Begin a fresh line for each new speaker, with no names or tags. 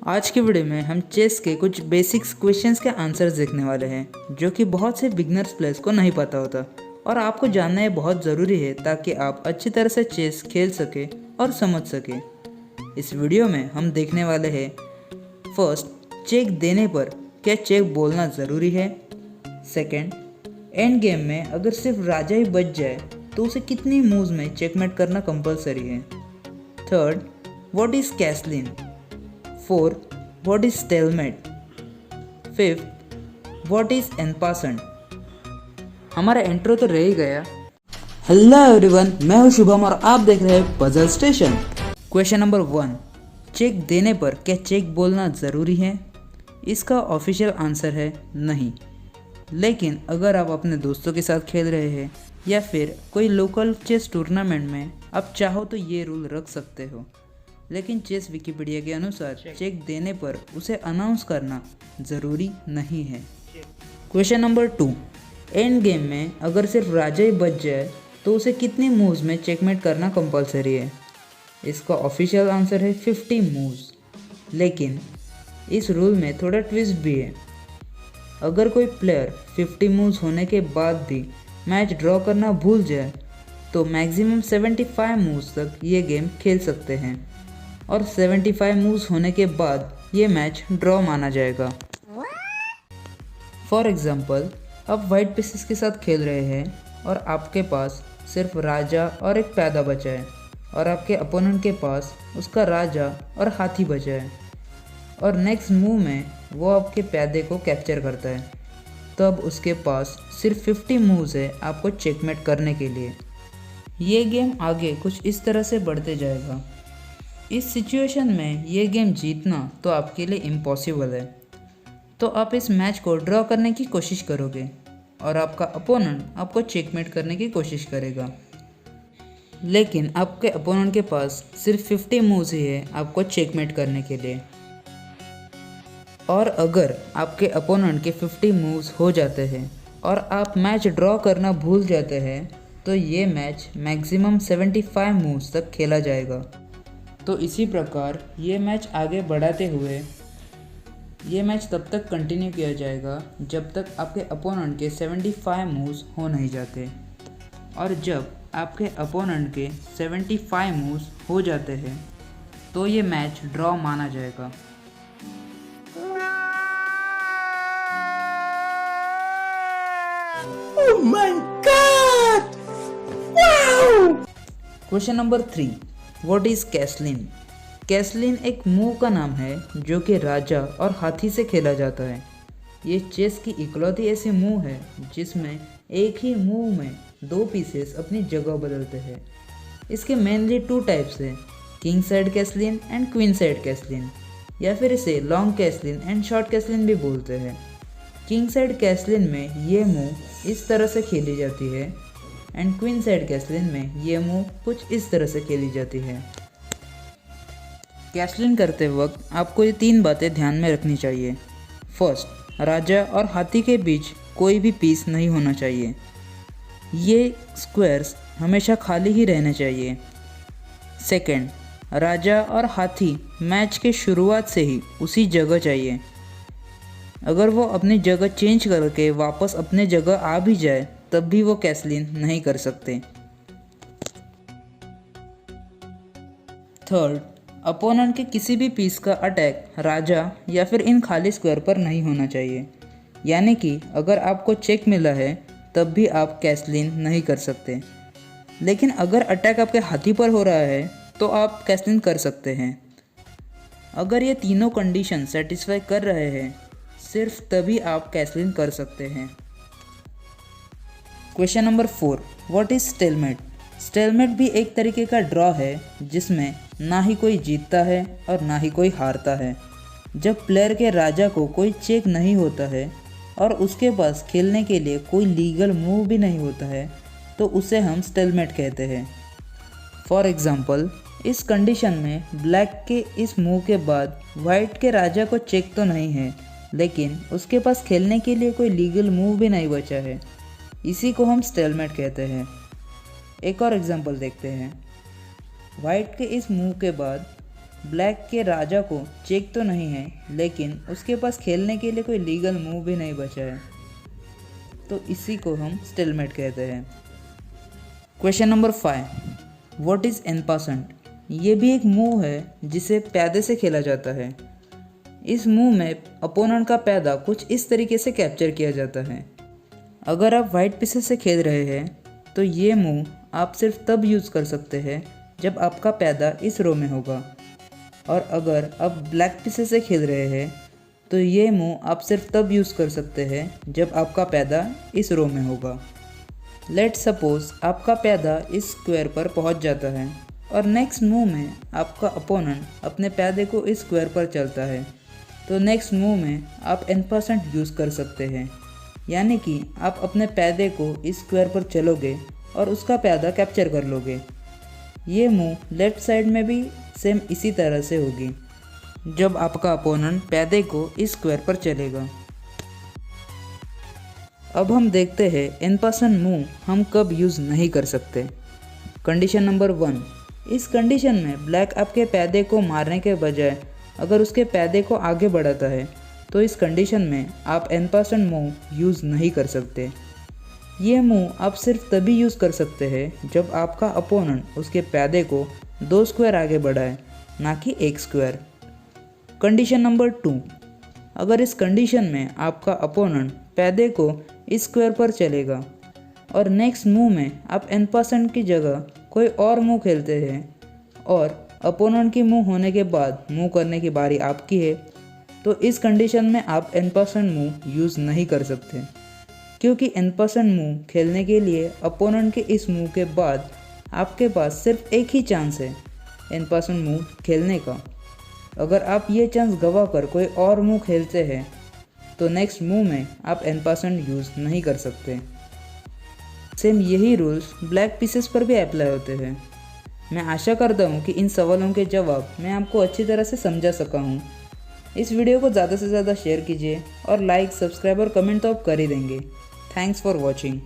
आज की वीडियो में हम चेस के कुछ बेसिक्स क्वेश्चंस के आंसर्स देखने वाले हैं जो कि बहुत से बिगनर्स प्लेयर्स को नहीं पता होता और आपको जानना ये बहुत ज़रूरी है ताकि आप अच्छी तरह से चेस खेल सके और समझ सके। इस वीडियो में हम देखने वाले हैं फर्स्ट, चेक देने पर क्या चेक बोलना ज़रूरी है। सेकंड, एंड गेम में अगर सिर्फ राजा ही बच जाए तो उसे कितनी मूव्स में चेकमेट करना कंपलसरी है। Third, what is castling. Fourth, what is stalemate। Fifth, what is en passant। हमारा इंट्रो तो रह ही गया। हेलो एवरीवन, मैं हूं शुभम और आप देख रहे हैं puzzle station. Question number 1, check देने पर क्या चेक बोलना ज़रूरी है। इसका ऑफिशियल आंसर है नहीं, लेकिन अगर आप अपने दोस्तों के साथ खेल रहे हैं या फिर कोई लोकल चेस टूर्नामेंट में आप चाहो तो ये रूल रख सकते हो, लेकिन चेस विकिपीडिया के अनुसार चेक देने पर उसे अनाउंस करना ज़रूरी नहीं है। क्वेश्चन नंबर 2, एंड गेम में अगर सिर्फ राजा ही बच जाए तो उसे कितनी मूव्स में चेकमेट करना कंपलसरी है। इसका ऑफिशियल आंसर है 50 मूव्स, लेकिन इस रूल में थोड़ा ट्विस्ट भी है। अगर कोई प्लेयर 50 मूव्स होने के बाद भी मैच ड्रॉ करना भूल जाए तो मैक्सिमम 75 मूव्स तक ये गेम खेल सकते हैं और 75 मूव्स होने के बाद ये मैच ड्रॉ माना जाएगा। फॉर एग्ज़ाम्पल, आप वाइट पीसेस के साथ खेल रहे हैं और आपके पास सिर्फ राजा और एक प्यादा बचा है और आपके अपोनेंट के पास उसका राजा और हाथी बचा है और नेक्स्ट मूव में वो आपके प्यादे को कैप्चर करता है, तो अब उसके पास सिर्फ 50 मूव्स है आपको चेकमेट करने के लिए। ये गेम आगे कुछ इस तरह से बढ़ते जाएगा। इस सिचुएशन में ये गेम जीतना तो आपके लिए इम्पॉसिबल है, तो आप इस मैच को ड्रॉ करने की कोशिश करोगे और आपका अपोनेंट आपको चेकमेट करने की कोशिश करेगा, लेकिन आपके अपोनेंट के पास सिर्फ 50 मूव्स ही है आपको चेकमेट करने के लिए। और अगर आपके अपोनेंट के 50 मूव्स हो जाते हैं और आप मैच ड्रॉ करना भूल जाते हैं तो ये मैच मैक्सिमम 75 मूव्स तक खेला जाएगा। तो इसी प्रकार ये मैच आगे बढ़ाते हुए ये मैच तब तक कंटिन्यू किया जाएगा जब तक आपके अपोनेंट के 75 मूव्स हो नहीं जाते, और जब आपके अपोनेंट के 75 मूव्स हो जाते हैं तो ये मैच ड्रॉ माना जाएगा।
Oh my God! Wow!
Question number 3, what is castling. Castling एक मूव का नाम है जो कि राजा और हाथी से खेला जाता है। ये चेस की इकलौती ऐसी मूव है जिसमें एक ही मूव में 2 पीसेस अपनी जगह बदलते हैं। इसके मेनली 2 टाइप्स हैं, king side castling and queen side castling, या फिर इसे long castling and short castling भी बोलते हैं। किंग साइड कैसलिन में ये मूव इस तरह से खेली जाती है एंड क्वीन साइड कैसलिन में ये मूव कुछ इस तरह से खेली जाती है। कैसलिन करते वक्त आपको ये 3 बातें ध्यान में रखनी चाहिए। फर्स्ट, राजा और हाथी के बीच कोई भी पीस नहीं होना चाहिए। ये स्क्वायर्स हमेशा खाली ही रहने चाहिए। सेकंड, राजा और हाथी मैच के शुरुआत से ही उसी जगह चाहिए। अगर वो अपनी जगह चेंज करके वापस अपने जगह आ भी जाए तब भी वो कैसलिन नहीं कर सकते। थर्ड, अपोनेंट के किसी भी पीस का अटैक राजा या फिर इन खाली स्क्वायर पर नहीं होना चाहिए, यानी कि अगर आपको चेक मिला है तब भी आप कैसलिन नहीं कर सकते, लेकिन अगर अटैक आपके हाथी पर हो रहा है तो आप कैसलिन कर सकते हैं। अगर ये तीनों कंडीशन सेटिस्फाई कर रहे हैं सिर्फ तभी आप कैसलिन कर सकते हैं। Question number 4, what is stalemate. Stalemate भी एक तरीके का ड्रॉ है जिसमें ना ही कोई जीतता है और ना ही कोई हारता है। जब प्लेयर के राजा को कोई चेक नहीं होता है और उसके पास खेलने के लिए कोई लीगल मूव भी नहीं होता है तो उसे हम स्टेलमेट कहते हैं। फॉर एग्ज़ाम्पल, इस कंडीशन में ब्लैक के इस मूव के बाद वाइट के राजा को चेक तो नहीं है, लेकिन उसके पास खेलने के लिए कोई लीगल मूव भी नहीं बचा है। इसी को हम स्टेलमेट कहते हैं। एक और एग्जांपल देखते हैं। वाइट के इस मूव के बाद ब्लैक के राजा को चेक तो नहीं है, लेकिन उसके पास खेलने के लिए कोई लीगल मूव भी नहीं बचा है, तो इसी को हम स्टेलमेट कहते हैं। Question number 5, what is en passant? ये भी एक मूव है जिसे प्यादे से खेला जाता है। इस मूव में अपोनेंट का प्यादा कुछ इस तरीके से कैप्चर किया जाता है। अगर आप वाइट पीसेस से खेल रहे हैं तो ये मूव आप सिर्फ तब यूज़ कर सकते हैं जब आपका प्यादा इस रो में होगा, और अगर आप ब्लैक पीसेस से खेल रहे हैं तो ये मूव आप सिर्फ तब यूज़ कर सकते हैं जब आपका प्यादा इस रो में होगा। लेट्स सपोज आपका प्यादा इस स्क्वायर पर पहुंच जाता है और नेक्स्ट मूव में आपका अपोनेंट अपने प्यादे को इस स्क्वायर पर चलता है, तो नेक्स्ट मूव में आप n% यूज़ कर सकते हैं, यानी कि आप अपने प्यादे को इस स्क्वायर पर चलोगे और उसका प्यादा कैप्चर कर लोगे। ये मूव लेफ्ट साइड में भी सेम इसी तरह से होगी जब आपका अपोनेंट प्यादे को इस स्क्वायर पर चलेगा। अब हम देखते हैं n% मूव हम कब यूज़ नहीं कर सकते। कंडीशन नंबर 1, इस कंडीशन में ब्लैक आपके प्यादे को मारने के बजाय अगर उसके प्यादे को आगे बढ़ाता है, तो इस कंडीशन में आप n% मूव यूज़ नहीं कर सकते। ये मूव आप सिर्फ तभी यूज़ कर सकते हैं जब आपका अपोनेंट उसके प्यादे को 2 स्क्वायर आगे बढ़ाए, ना कि 1 स्क्वायर। कंडीशन नंबर 2, अगर इस कंडीशन में आपका अपोनेंट प्यादे को इस स्क्वायर पर चलेगा और नेक्स्ट मूव में आप n% की जगह कोई और मूव खेलते हैं और अपोनेंट की मूव होने के बाद मूव करने की बारी आपकी है, तो इस कंडीशन में आप n% मूव यूज़ नहीं कर सकते, क्योंकि n% मूव खेलने के लिए अपोनेंट के इस मूव के बाद आपके पास सिर्फ एक ही चांस है n% मूव खेलने का। अगर आप ये चांस गवा कर कोई और मूव खेलते हैं तो नेक्स्ट मूव में आप n% यूज़ नहीं कर सकते। सेम यही रूल्स ब्लैक पीसेस पर भी अप्लाई होते हैं। मैं आशा करता हूँ कि इन सवालों के जवाब मैं आपको अच्छी तरह से समझा सका हूँ। इस वीडियो को ज़्यादा से ज़्यादा शेयर कीजिए और लाइक, सब्सक्राइब और कमेंट तो आप कर ही देंगे। Thanks for watching.